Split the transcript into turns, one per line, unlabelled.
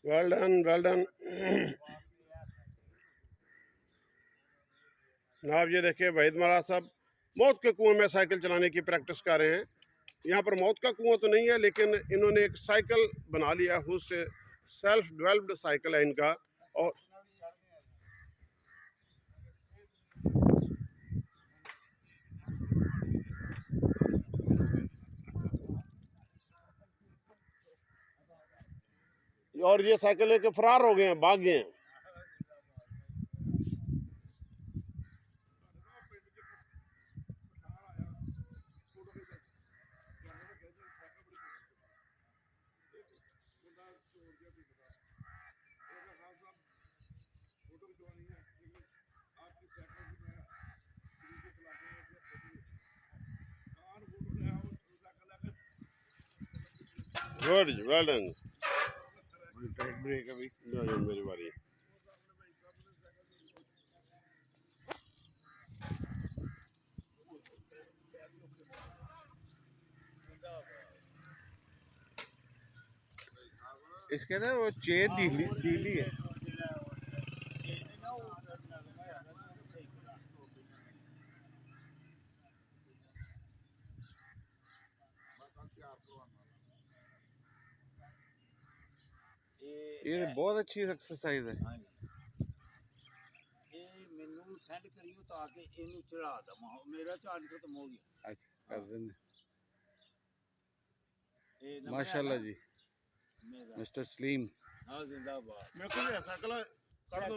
Well done well done. जनाब ये देखिए वहीद महाराज साहब मौत के कुएं में साइकिल चलाने की प्रैक्टिस कर रहे हैं। यहाँ पर मौत का कुआं तो नहीं है, लेकिन इन्होंने एक साइकिल बना लिया, खुद से सेल्फ डेवलप्ड साइकिल है इनका। और ये साइकिल लेके फरार हो गए हैं, भाग गए हैं। Good well done.
ब्रेक अभी
मेरी बारी।
इसके ना वो चेन ढीली है। ये बहुत अच्छी एक्सरसाइज है।
ਮੈਨੂੰ ਸੈਂਡ ਕਰਿਓ ਤਾਂ ਕਿ ਇਹਨੂੰ ਚੜਾ ਦਵਾਂ, ਮੇਰਾ ਚਾਰਜ ਖਤਮ ਹੋ ਗਿਆ।
अच्छा कर देने।
ਇਹ ਨੰਬਰ
माशाल्लाह जी
ਮੇਰਾ
मिस्टर सलीम।
ਹਾਂ ਜ਼ਿੰਦਾਬਾਦ।
मेरे को भी साइकिल